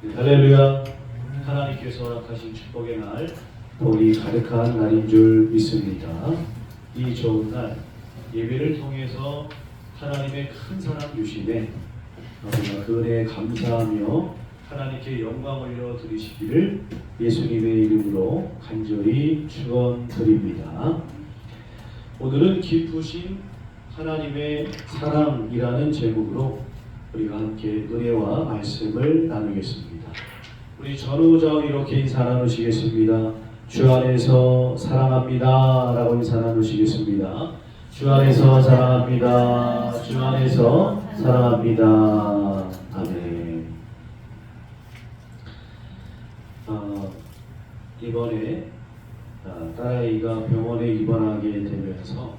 할렐루야. 하나님께서 허락하신 축복의 날, 복이 가득한 날인 줄 믿습니다. 이 좋은 날 예배를 통해서 하나님의 큰 사랑 주심에 우리가 그 은혜에 감사하며 하나님께 영광 올려 드리시기를 예수님의 이름으로 간절히 축원드립니다. 오늘은 기쁘신 하나님의 사랑이라는 제목으로 우리가 함께 은혜와 말씀을 나누겠습니다. 우리 전우자우 이렇게 인사 나누시겠습니다. 주 안에서 사랑합니다 라고 인사 나누시겠습니다. 주 안에서 사랑합니다. 주 안에서 사랑합니다. 아멘. 이번에 딸아이가 병원에 입원하게 되면서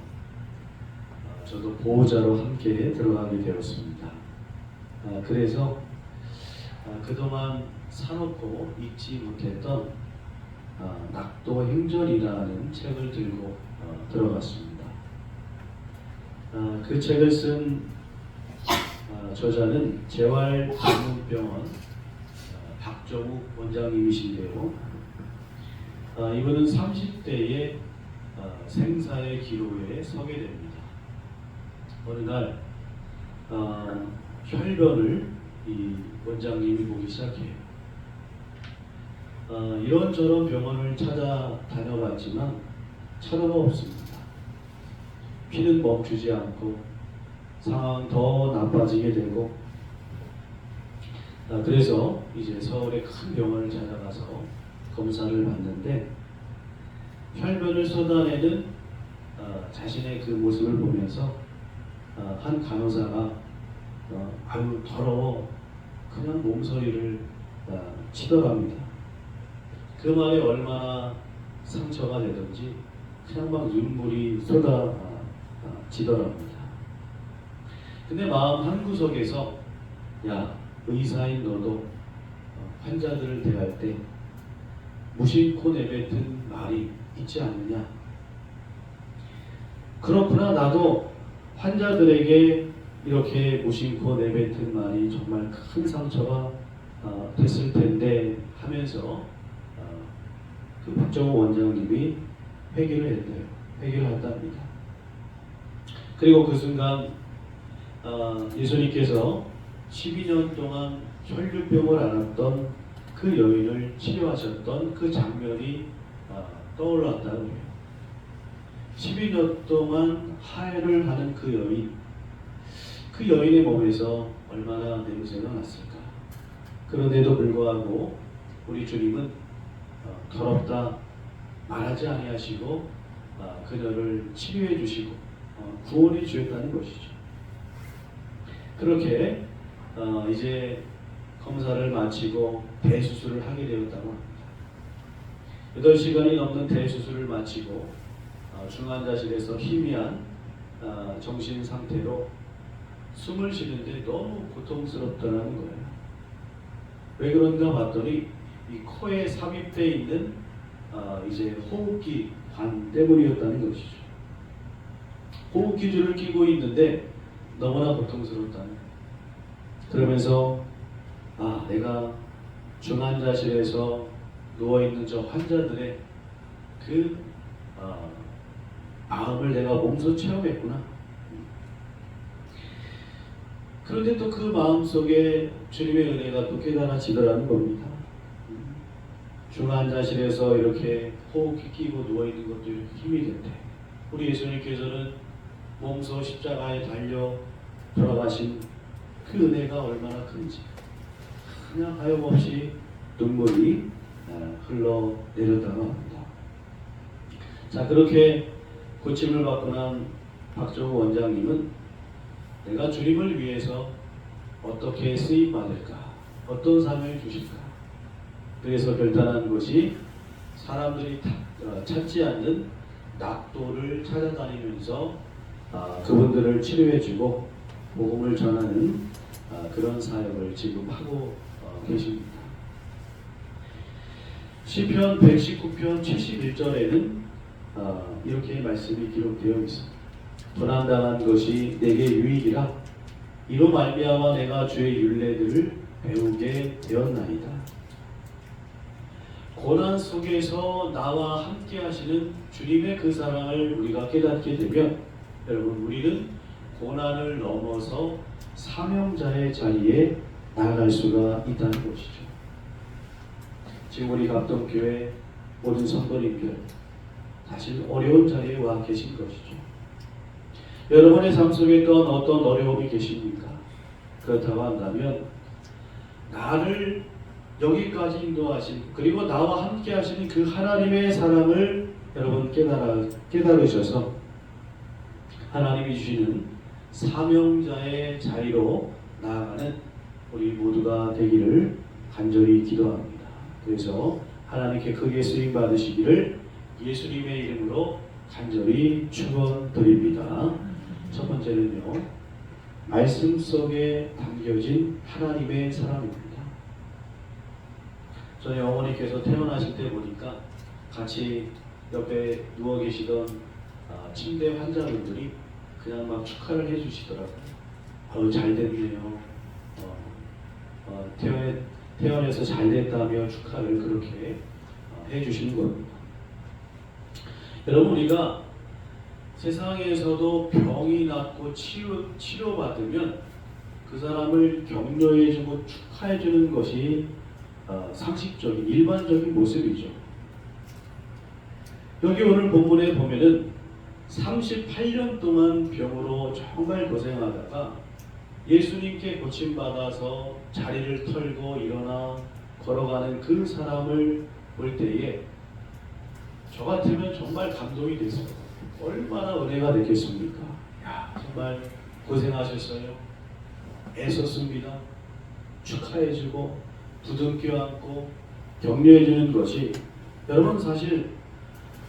저도 보호자로 함께 들어가게 되었습니다. 그래서 그동안 사놓고 읽지 못했던 낙도 행전이라는 책을 들고 들어갔습니다. 그 책을 쓴 저자는 재활전문병원 박정욱 원장님이신데요. 이분은 30대의 생사의 기로에 서게 됩니다. 어느 날 혈변을 이 원장님이 보기 시작해요. 이런저런 병원을 찾아다녀봤지만 차도가 없습니다. 피는 멈추지 않고 상황은 더 나빠지게 되고 그래서 이제 서울의 큰 병원을 찾아가서 검사를 받는데 혈변을 쏟아내는 자신의 그 모습을 보면서 한 간호사가 아유 더러워 그냥 몸서리를 치더랍니다. 그 말에 얼마나 상처가 되든지 그냥 막 눈물이 쏟아지더랍니다. 근데 마음 한구석에서 야 의사인 너도 환자들을 대할 때 무심코 내뱉은 말이 있지 않느냐. 그렇구나 나도 환자들에게 이렇게 무심코 내뱉은 말이 정말 큰 상처가 됐을 텐데 하면서 그 박정우 원장님이 회개를 했대요. 회개를 했답니다. 그리고 그 순간 예수님께서 12년 동안 혈류병을 앓았던 그 여인을 치료하셨던 그 장면이 떠올랐다고 해요. 12년 동안 하혈을 하는 그 여인의 몸에서 얼마나 냄새가 났을까. 그런데도 불구하고 우리 주님은 더럽다 말하지 아니하시고 그녀를 치료해 주시고 구원해 주셨다는 것이죠. 그렇게 이제 검사를 마치고 대수술을 하게 되었다고 합니다. 8시간이 넘는 대수술을 마치고 중환자실에서 희미한 정신 상태로 숨을 쉬는데 너무 고통스럽다는 거예요. 왜 그런가 봤더니 이 코에 삽입되어 있는 이제 호흡기 관 때문이었다는 것이죠. 호흡기줄을 끼고 있는데 너무나 고통스럽다는. 그러면서 내가 중환자실에서 누워있는 저 환자들의 그 마음을 내가 몸소 체험했구나. 그런데 또 그 마음속에 주님의 은혜가 또 깨달아지더라는 겁니다. 중환자실에서 이렇게 호흡기 끼고 누워있는 것도 이렇게 힘이 된대. 우리 예수님께서는 몸소 십자가에 달려 돌아가신 그 은혜가 얼마나 큰지 그냥 하염없이 눈물이 흘러내렸다고 합니다. 자, 그렇게 고침을 받고 난 박정우 원장님은 내가 주님을 위해서 어떻게 쓰임받을까, 어떤 삶을 주실까. 그래서 결단한 것이 사람들이 찾지 않는 낙도를 찾아다니면서 그분들을 치료해주고 복음을 전하는 그런 사역을 지금 하고 계십니다. 시편 119편 71절에는 이렇게 말씀이 기록되어 있습니다. 도난당한 것이 내게 유익이라 이로 말미암아 내가 주의 율례들을 배우게 되었나이다. 고난 속에서 나와 함께 하시는 주님의 그 사랑을 우리가 깨닫게 되면 여러분 우리는 고난을 넘어서 사명자의 자리에 나아갈 수가 있다는 것이죠. 지금 우리 갑동교회 모든 성도님들 사실 어려운 자리에 와 계신 것이죠. 여러분의 삶 속에 어떤 어려움이 계십니까? 그렇다고 한다면 나를 여기까지 인도하신 그리고 나와 함께 하시는 그 하나님의 사랑을 여러분 깨달으셔서 하나님이 주시는 사명자의 자리로 나아가는 우리 모두가 되기를 간절히 기도합니다. 그래서 하나님께 크게 쓰임 받으시기를 예수님의 이름으로 간절히 축원드립니다. 첫 번째는요, 말씀 속에 담겨진 하나님의 사랑입니다. 저희 어머니께서 태어나실 때 보니까 같이 옆에 누워 계시던 침대 환자분들이 그냥 막 축하를 해주시더라고요. 잘 됐네요. 태어나서 잘 됐다며 축하를 그렇게 해주시는 겁니다. 여러분 우리가 세상에서도 병이 낫고 치료받으면 그 사람을 격려해주고 축하해주는 것이 상식적인 일반적인 모습이죠. 여기 오늘 본문에 보면은 38년 동안 병으로 정말 고생하다가 예수님께 고침받아서 자리를 털고 일어나 걸어가는 그 사람을 볼 때에 저 같으면 정말 감동이 됐어요. 얼마나 은혜가 됐겠습니까? 야, 정말 고생하셨어요. 애썼습니다. 축하해주고 부둥켜 안고 격려해주는 것이 여러분 사실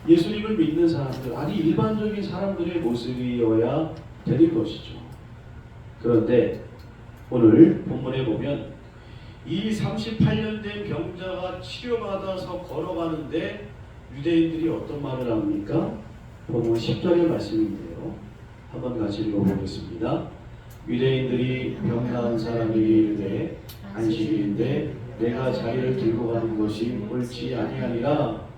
예수님을 믿는 사람들 아니 일반적인 사람들의 모습이어야 되는 것이죠. 그런데 오늘 본문에 보면 이 38년 된 병자가 치료받아서 걸어가는데 유대인들이 어떤 말을 합니까? 본문 10절의 말씀인데요. 한번 같이 읽어보겠습니다. 유대인들이 병 나은 사람에게 이르되 안식일인데 내가 자리를 들고 가는 것이 옳지 아니하니라.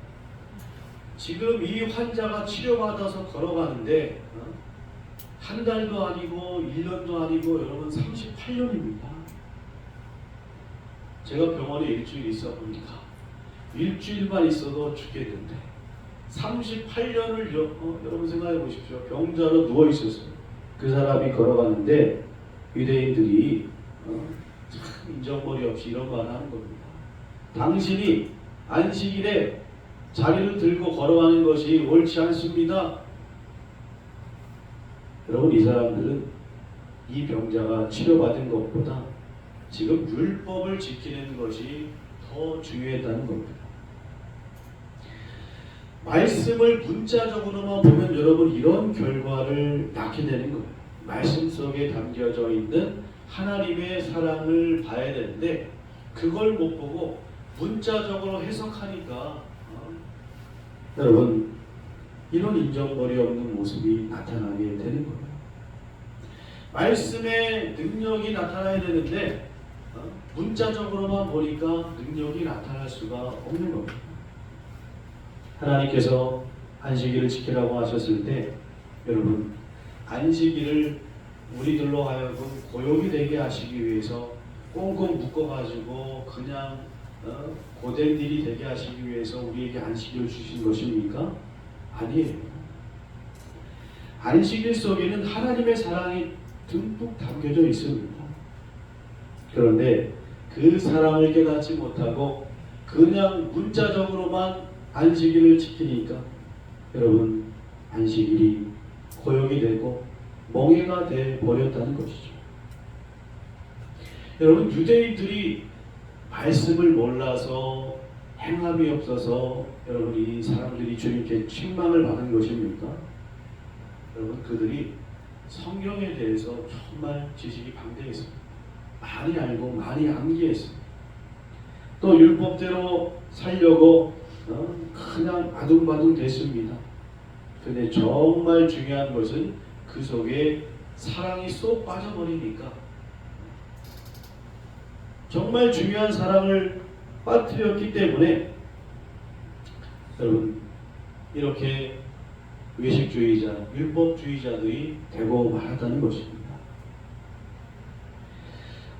지금 이 환자가 치료받아서 걸어가는데 한 달도 아니고 1년도 아니고 여러분 38년입니다. 제가 병원에 일주일 있어 보니까 일주일만 있어도 죽겠는데 38년을 여러분 생각해 보십시오. 병자로 누워 있었어요. 그 사람이 걸어가는데 유대인들이 참 인정머리 없이 이런 말 하는 겁니다. 당신이 안식일에 자리를 들고 걸어가는 것이 옳지 않습니다. 여러분 이 사람들은 이 병자가 치료받은 것보다 지금 율법을 지키는 것이 더 중요했다는 겁니다. 말씀을 문자적으로만 보면 여러분 이런 결과를 낳게 되는 거예요. 말씀 속에 담겨져 있는 하나님의 사랑을 봐야 되는데 그걸 못 보고 문자적으로 해석하니까 여러분 이런 인정머리 없는 모습이 나타나게 되는 거예요. 말씀의 능력이 나타나야 되는데 문자적으로만 보니까 능력이 나타날 수가 없는 겁니다. 하나님께서 안식일을 지키라고 하셨을 때 여러분 안식일을 우리들로 하여금 고용이 되게 하시기 위해서 꽁꽁 묶어가지고 그냥 고된 일이 되게 하시기 위해서 우리에게 안식일을 주신 것입니까? 아니에요. 안식일 속에는 하나님의 사랑이 듬뿍 담겨져 있습니다. 그런데 그 사랑을 깨닫지 못하고 그냥 문자적으로만 안식일을 지키니까 여러분 안식일이 고역이 되고 멍해가 돼 버렸다는 것이죠. 여러분 유대인들이 말씀을 몰라서 행함이 없어서 여러분 이 사람들이 주님께 책망을 받은 것입니까? 여러분 그들이 성경에 대해서 정말 지식이 방대했습니다. 많이 알고 많이 암기했습니다. 또 율법대로 살려고 그냥 아둥바둥 됐습니다. 근데 정말 중요한 것은 그 속에 사랑이 쏙 빠져버리니까 정말 중요한 사랑을 빠뜨렸기 때문에 여러분 이렇게 외식주의자, 율법주의자들이 되고 말았다는 것입니다.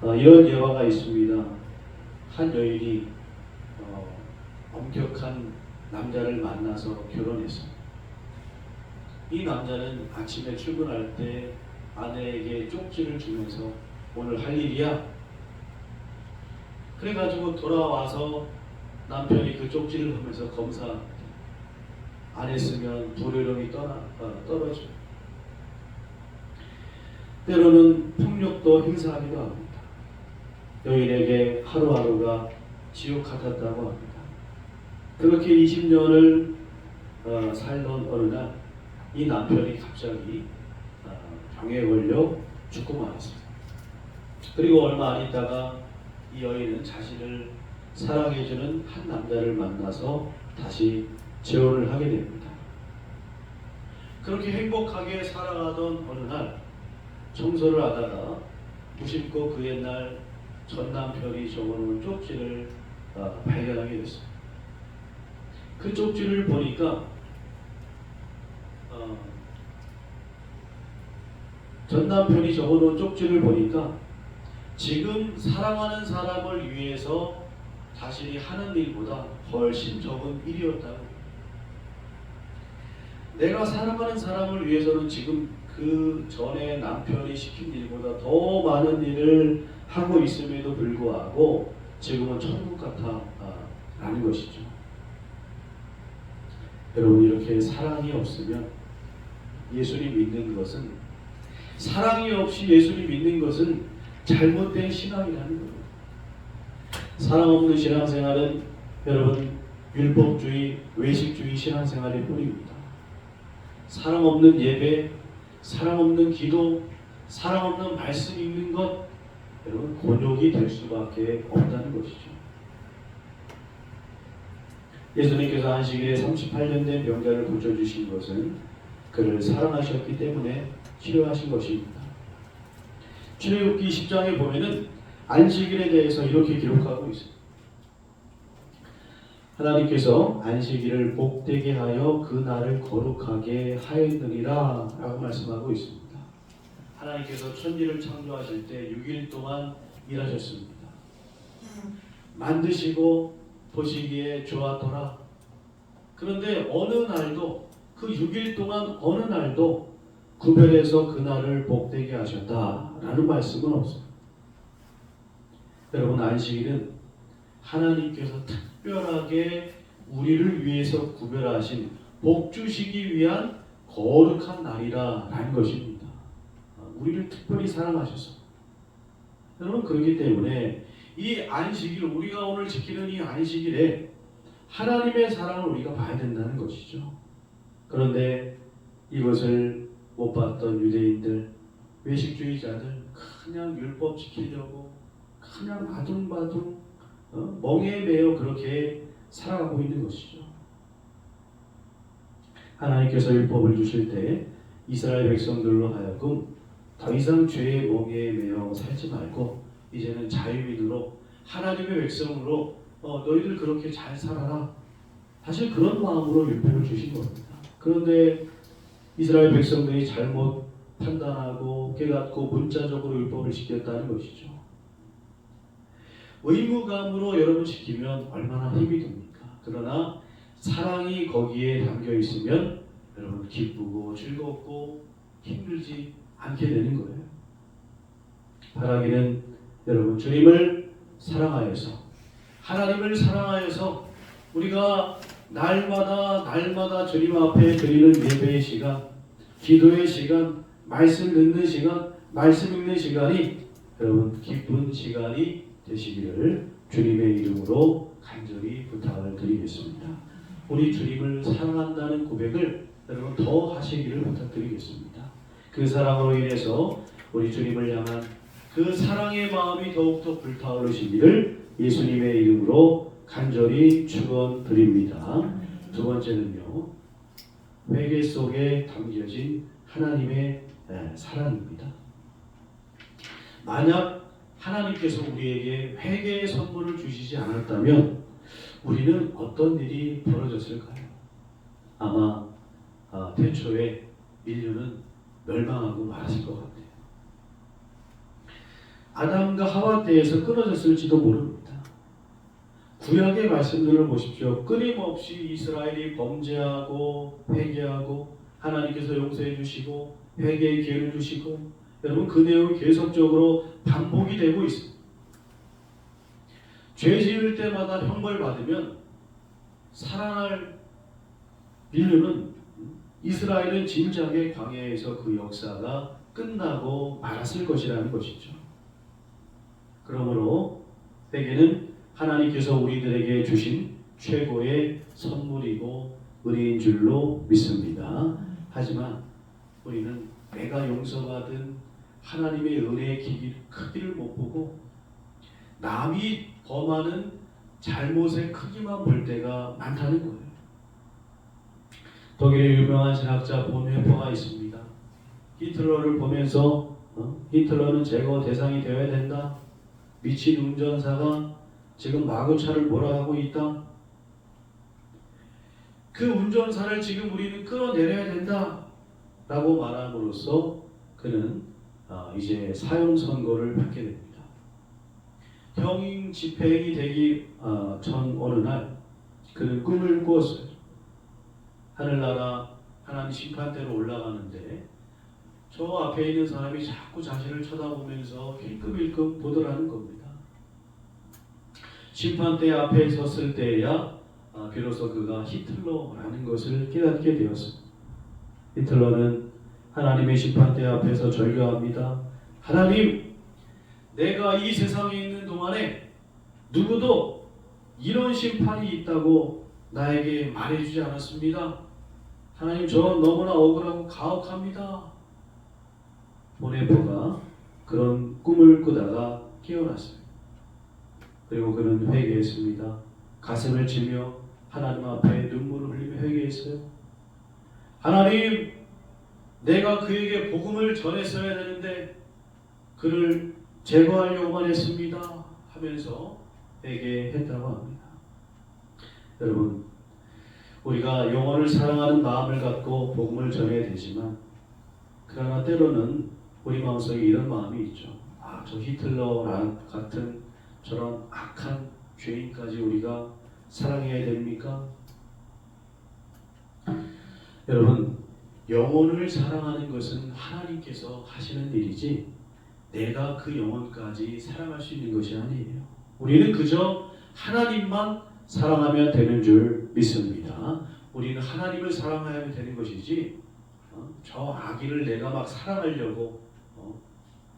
이런 예화가 있습니다. 한 여인이 엄격한 남자를 만나서 결혼했어요. 이 남자는 아침에 출근할 때 아내에게 쪽지를 주면서 오늘 할 일이야. 그래가지고 돌아와서 남편이 그 쪽지를 보면서 검사 안 했으면 불효령이 떨어져요. 때로는 폭력도 행사하기도 합니다. 여인에게 하루하루가 지옥 같았다고 합니다. 그렇게 20년을 살던 어느 날 이 남편이 갑자기 병에 걸려 죽고 말았습니다. 그리고 얼마 안 있다가 이 여인은 자신을 사랑해주는 한 남자를 만나서 다시 재혼을 하게 됩니다. 그렇게 행복하게 살아가던 어느 날 청소를 하다가 무심코 그 옛날 전 남편이 적어놓은 쪽지를 발견하게 됐어요. 그 쪽지를 보니까 전 남편이 적어놓은 쪽지를 보니까 지금 사랑하는 사람을 위해서 자신이 하는 일보다 훨씬 적은 일이었다고. 내가 사랑하는 사람을 위해서는 지금 그 전에 남편이 시킨 일보다 더 많은 일을 하고 있음에도 불구하고 지금은 천국 같아라는 것이죠. 여러분 이렇게 사랑이 없으면 예수님 믿는 것은, 사랑이 없이 예수님 믿는 것은 잘못된 신앙이라는 겁니다. 사랑 없는 신앙생활은 여러분 율법주의, 외식주의 신앙생활일 뿐입니다. 사랑 없는 예배, 사랑 없는 기도, 사랑 없는 말씀 읽는 것, 여러분 곤욕이 될 수밖에 없다는 것이죠. 예수님께서 안식일에 38년 된 병자를 고쳐주신 것은 그를 사랑하셨기 때문에 치료하신 것입니다. 출애굽기 10장에 보면은 안식일에 대해서 이렇게 기록하고 있습니다. 하나님께서 안식일을 복되게 하여 그 날을 거룩하게 하였느니라 라고 말씀하고 있습니다. 하나님께서 천지를 창조하실 때 6일 동안 일하셨습니다. 만드시고 보시기에 좋았더라. 그런데 어느 날도 그 6일 동안 어느 날도 구별해서 그날을 복되게 하셨다라는 말씀은 없어요. 여러분 안식일은 하나님께서 특별하게 우리를 위해서 구별하신 복 주시기 위한 거룩한 날이라는 것입니다. 우리를 특별히 사랑하셔서. 여러분 그렇기 때문에 이 안식일, 우리가 오늘 지키는 이 안식일에 하나님의 사랑을 우리가 봐야 된다는 것이죠. 그런데 이것을 못 봤던 유대인들, 외식주의자들 그냥 율법 지키려고 그냥 바둥바둥 멍에 매여 그렇게 살아가고 있는 것이죠. 하나님께서 율법을 주실 때 이스라엘 백성들로 하여금 더 이상 죄의 멍에 매여 살지 말고 이제는 자유인으로 하나님의 백성으로 너희들 그렇게 잘 살아라. 사실 그런 마음으로 율법을 주신 겁니다. 그런데 이스라엘 백성들이 잘못 판단하고 깨닫고 문자적으로 율법을 지켰다는 것이죠. 의무감으로 여러분 지키면 얼마나 힘이 듭니까? 그러나 사랑이 거기에 담겨 있으면 여러분 기쁘고 즐겁고 힘들지 않게 되는 거예요. 바라기는 여러분 주님을 사랑하여서, 하나님을 사랑하여서 우리가 날마다 주님 앞에 드리는 예배의 시간, 기도의 시간, 말씀 듣는 시간, 말씀 읽는 시간이 여러분 기쁜 시간이 되시기를 주님의 이름으로 간절히 부탁을 드리겠습니다. 우리 주님을 사랑한다는 고백을 여러분 더 하시기를 부탁드리겠습니다. 그 사랑으로 인해서 우리 주님을 향한 그 사랑의 마음이 더욱더 불타오르시기를 예수님의 이름으로 간절히 축원드립니다. 두 번째는요, 회개 속에 담겨진 하나님의 사랑입니다. 만약 하나님께서 우리에게 회개의 선물을 주시지 않았다면 우리는 어떤 일이 벌어졌을까요? 아마 태초에 인류는 멸망하고 말았을 것 같아요. 아담과 하와 때에서 끊어졌을지도 모릅니다. 구약의 말씀들을 보십시오. 끊임없이 이스라엘이 범죄하고 회개하고 하나님께서 용서해 주시고 회개의 기회를 주시고, 여러분 그 내용이 계속적으로 반복이 되고 있습니다. 죄 지을 때마다 형벌 받으면 살아날 인류는, 이스라엘은 진작에 광야에서 그 역사가 끝나고 말았을 것이라는 것이죠. 그러므로 회개는 하나님께서 우리들에게 주신 최고의 선물이고 은혜인 줄로 믿습니다. 하지만 우리는 내가 용서받은 하나님의 은혜의 크기를 못 보고 남이 범하는 잘못의 크기만 볼 때가 많다는 거예요. 독일의 유명한 신학자 본헤퍼가 있습니다. 히틀러를 보면서 히틀러는 제거 대상이 되어야 된다. 미친 운전사가 지금 마구차를 몰아가고 있다. 그 운전사를 지금 우리는 끌어내려야 된다 라고 말함으로써 그는 이제 사형 선고를 받게 됩니다. 형임 집행이 되기 전 어느 날 그는 꿈을 꾸었어요. 하늘나라 하나님 심판대로 올라가는데 저 앞에 있는 사람이 자꾸 자신을 쳐다보면서 힐끔힐끔 보더라는 겁니다. 심판대 앞에 섰을 때야 비로소 그가 히틀러라는 것을 깨닫게 되었습니다. 히틀러는 하나님의 심판대 앞에서 절규합니다. 하나님, 내가 이 세상에 있는 동안에 누구도 이런 심판이 있다고 나에게 말해주지 않았습니다. 하나님, 저 너무나 억울하고 가혹합니다. 본헤퍼가 그런 꿈을 꾸다가 깨어났어요. 그리고 그는 회개했습니다. 가슴을 치며 하나님 앞에 눈물을 흘리며 회개했어요. 하나님, 내가 그에게 복음을 전했어야 되는데 그를 제거하려고만 했습니다 하면서 회개했다고 합니다. 여러분, 우리가 영혼을 사랑하는 마음을 갖고 복음을 전해야 되지만, 그러나 때로는 우리 마음속에 이런 마음이 있죠. 저 히틀러 같은 저런 악한 죄인까지 우리가 사랑해야 됩니까? 여러분, 영혼을 사랑하는 것은 하나님께서 하시는 일이지 내가 그 영혼까지 사랑할 수 있는 것이 아니에요. 우리는 그저 하나님만 사랑하면 되는 줄 믿습니다. 우리는 하나님을 사랑하면 되는 것이지 저 아기를 내가 막 사랑하려고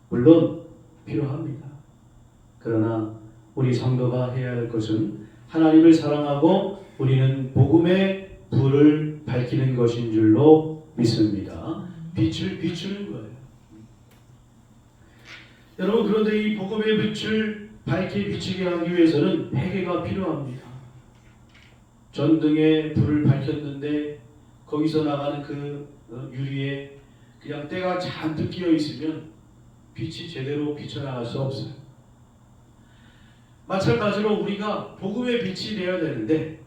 물론 필요합니다. 그러나 우리 성도가 해야 할 것은 하나님을 사랑하고 우리는 복음의 불을 밝히는 것인 줄로 믿습니다. 빛을 비추는 거예요. 여러분, 그런데 이 복음의 빛을 밝게 비추게 하기 위해서는 회개가 필요합니다. 전등에 불을 밝혔는데 거기서 나가는 그 유리에 그냥 때가 잔뜩 끼어 있으면 빛이 제대로 비쳐나갈 수 없어요. 마찬가지로 우리가 복음의 빛이 되어야 되는데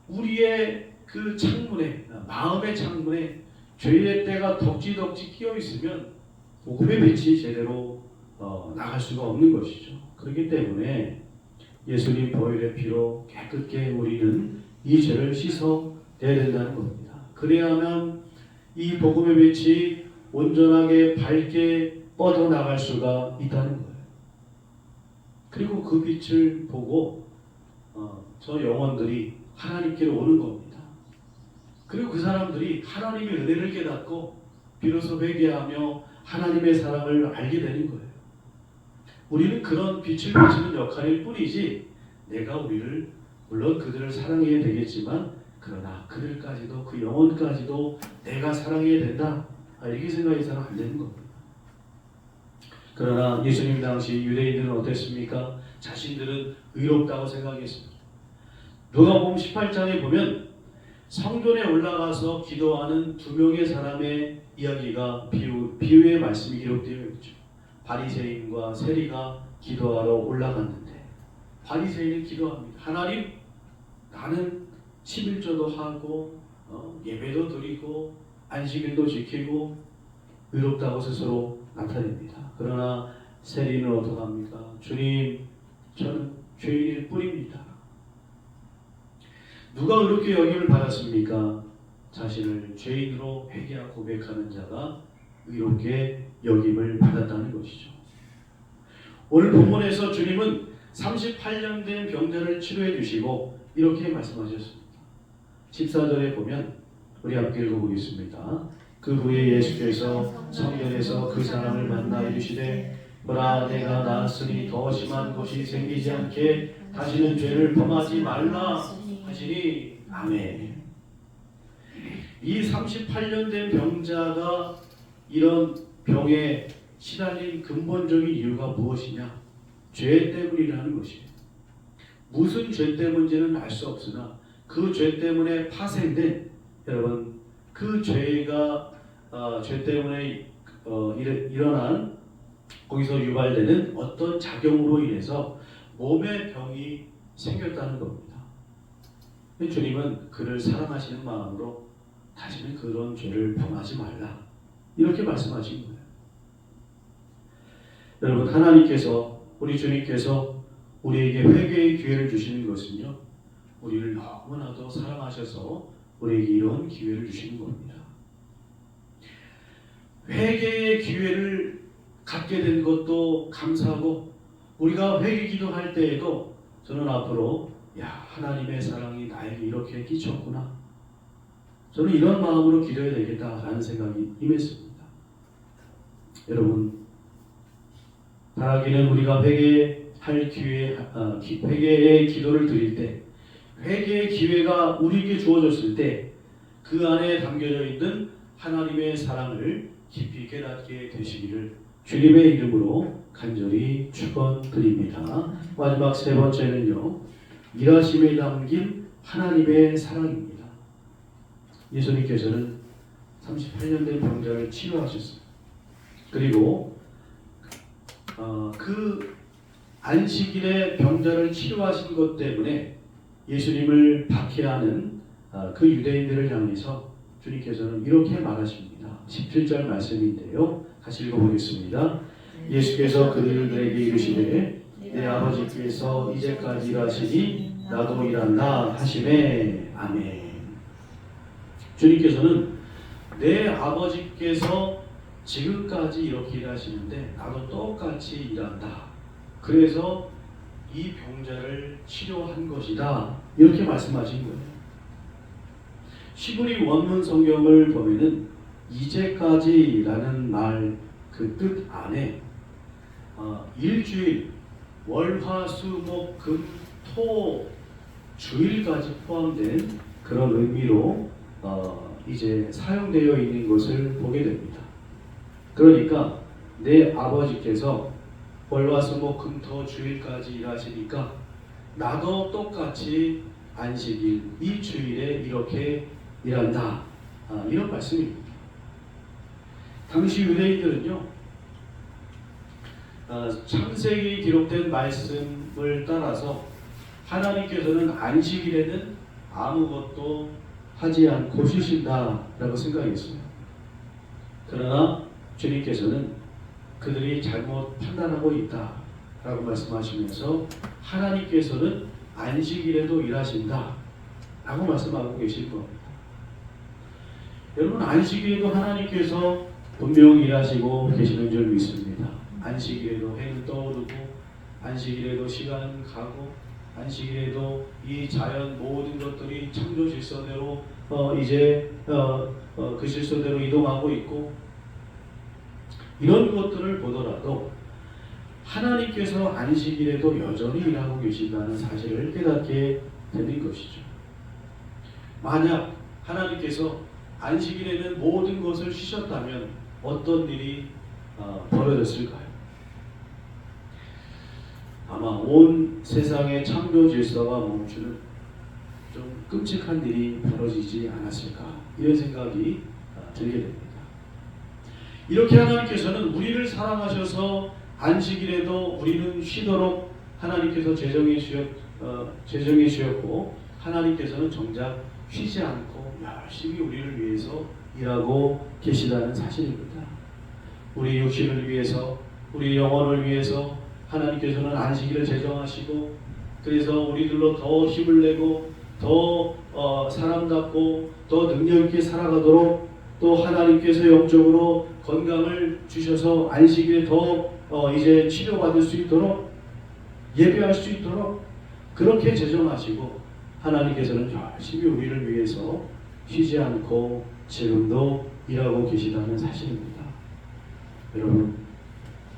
우리의 그 창문에, 마음의 창문에 죄의 때가 덕지덕지 끼어 있으면 복음의 빛이 제대로 나갈 수가 없는 것이죠. 그렇기 때문에 예수님 보혈의 피로 깨끗게 우리는 이 죄를 씻어내야 된다는 겁니다. 그래야만 이 복음의 빛이 온전하게 밝게 뻗어나갈 수가 있다는 거예요. 그리고 그 빛을 보고 저 영혼들이 하나님께로 오는 겁니다. 그리고 그 사람들이 하나님의 은혜를 깨닫고 비로소 회개하며 하나님의 사랑을 알게 되는 거예요. 우리는 그런 빛을 비추는 역할일 뿐이지 내가 우리를, 물론 그들을 사랑해야 되겠지만 그러나 그들까지도, 그 영혼까지도 내가 사랑해야 된다, 이렇게 생각해서는 안 되는 겁니다. 그러나 예수님 당시 유대인들은 어땠습니까? 자신들은 의롭다고 생각했습니다. 누가복음 18장에 보면 성전에 올라가서 기도하는 두 명의 사람의 이야기가 비유의 말씀이 기록되어 있죠. 바리새인과 세리가 기도하러 올라갔는데 바리새인은 기도합니다. 하나님, 나는 11조도 하고 예배도 드리고 안식일도 지키고 의롭다고 스스로 나타냅니다. 그러나 세리는 어떡합니까? 주님, 저는 죄인일 뿐입니다. 누가 그렇게 여김을 받았습니까? 자신을 죄인으로 회개하고 고백하는 자가 의롭게 여김을 받았다는 것이죠. 오늘 본문에서 주님은 38년 된 병자를 치료해 주시고 이렇게 말씀하셨습니다. 14절에 보면 우리 함께 읽어보겠습니다. 그 후에 예수께서 성전에서 그 사람을 만나 이르시되 보라, 내가 나았으니 더 심한 것이 생기지 않게 다시는 죄를 범하지 말라 하시니 아멘. 이 38년 된 병자가 이런 병에 시달린 근본적인 이유가 무엇이냐? 죄 때문이라는 것이에요. 무슨 죄 때문인지는 알 수 없으나 그 죄 때문에 파생된, 여러분, 그 죄가 죄 때문에 일어난, 거기서 유발되는 어떤 작용으로 인해서 몸에 병이 생겼다는 겁니다. 주님은 그를 사랑하시는 마음으로 다시는 그런 죄를 범하지 말라, 이렇게 말씀하신 거예요. 여러분, 하나님께서, 우리 주님께서 우리에게 회개의 기회를 주시는 것은요, 우리를 너무나도 사랑하셔서 우리에게 이런 기회를 주시는 겁니다. 회개의 기회를 갖게 된 것도 감사하고, 우리가 회개 기도할 때에도 저는 앞으로 하나님의 사랑이 나에게 이렇게 끼쳤구나, 저는 이런 마음으로 기도해야 되겠다라는 생각이 임했습니다. 여러분, 바라기는 우리가 회개할 기회, 회개의 기도를 드릴 때, 회개의 기회가 우리에게 주어졌을 때 그 안에 담겨져 있는 하나님의 사랑을 깊이 깨닫게 되시기를 주님의 이름으로 간절히 축원드립니다. 마지막 세 번째는요, 일하심에 담긴 하나님의 사랑입니다. 예수님께서는 38년 된 병자를 치료하셨어요. 그리고 그 안식일에 병자를 치료하신 것 때문에 예수님을 박해하는 그 유대인들을 향해서 주님께서는 이렇게 말하십니다. 17절 말씀인데요, 같이 읽어보겠습니다. 예수께서 그들에게 이르시되 내 아버지께서 이제까지 일하시니 나도 일한다 하시매 아멘. 주님께서는 내 아버지께서 지금까지 이렇게 일하시는데 나도 똑같이 일한다, 그래서 이 병자를 치료한 것이다, 이렇게 말씀하신 거예요. 시브리 원문 성경을 보면은 이제까지라는 말 그 뜻 안에 일주일, 월화수목금토 주일까지 포함된 그런 의미로 이제 사용되어 있는 것을 보게 됩니다. 그러니까 내 아버지께서 월화수목금토 주일까지 일하시니까 나도 똑같이 안식일 이 주일에 이렇게 일한다, 이런 말씀입니다. 당시 유대인들은요, 창세기 기록된 말씀을 따라서 하나님께서는 안식일에는 아무것도 하지 않고 쉬신다라고 생각했어요. 그러나 주님께서는 그들이 잘못 판단하고 있다라고 말씀하시면서 하나님께서는 안식일에도 일하신다라고 말씀하고 계실 겁니다. 여러분, 안식일에도 하나님께서 분명히 일하시고 계시는 줄 믿습니다. 안식일에도 해는 떠오르고, 안식일에도 시간은 가고, 안식일에도 이 자연 모든 것들이 창조 질서대로 이제 그 질서대로 이동하고 있고, 이런 것들을 보더라도 하나님께서 안식일에도 여전히 일하고 계신다는 사실을 깨닫게 되는 것이죠. 만약 하나님께서 안식일에는 모든 것을 쉬셨다면 어떤 일이 벌어졌을까요? 아마 온 세상의 창조 질서가 멈추는 좀 끔찍한 일이 벌어지지 않았을까, 이런 생각이 들게 됩니다. 이렇게 하나님께서는 우리를 사랑하셔서 안식일에도 우리는 쉬도록 하나님께서 제정해 주셨고 하나님께서는 정작 쉬지 않고 열심히 우리를 위해서 일하고 계시다는 사실입니다. 우리 육신을 위해서, 우리 영혼을 위해서 하나님께서는 안식일을 제정하시고, 그래서 우리들로 더 힘을 내고 더 사람답고 더 능력 있게 살아가도록, 또 하나님께서 영적으로 건강을 주셔서 안식일에 더 이제 치료받을 수 있도록, 예배할 수 있도록 그렇게 제정하시고, 하나님께서는 열심히 우리를 위해서 쉬지 않고 지금도 일하고 계시다는 사실입니다. 여러분,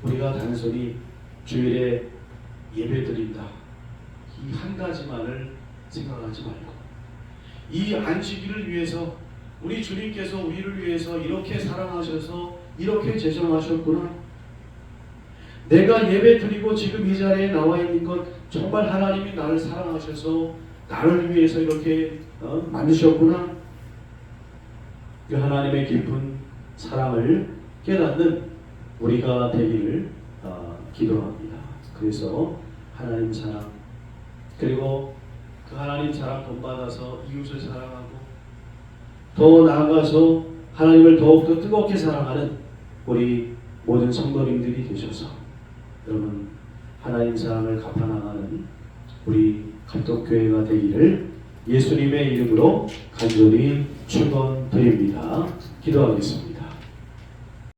우리가 단순히 주일에 예배드린다, 이 한 가지만을 생각하지 말고, 이 안식일을 위해서 우리 주님께서 우리를 위해서 이렇게 사랑하셔서 이렇게 제정하셨구나, 내가 예배드리고 지금 이 자리에 나와 있는 것 정말 하나님이 나를 사랑하셔서 나를 위해서 이렇게 만드셨구나, 그 하나님의 깊은 사랑을 깨닫는 우리가 되기를 기도합니다. 그래서 하나님 사랑, 그리고 그 하나님 사랑 본받아서 이웃을 사랑하고, 더 나아가서 하나님을 더욱더 뜨겁게 사랑하는 우리 모든 성도님들이 되셔서 여러분 하나님 사랑을 갚아나가는 우리 감독교회가 되기를 예수님의 이름으로 간절히 축원드립니다. 기도하겠습니다.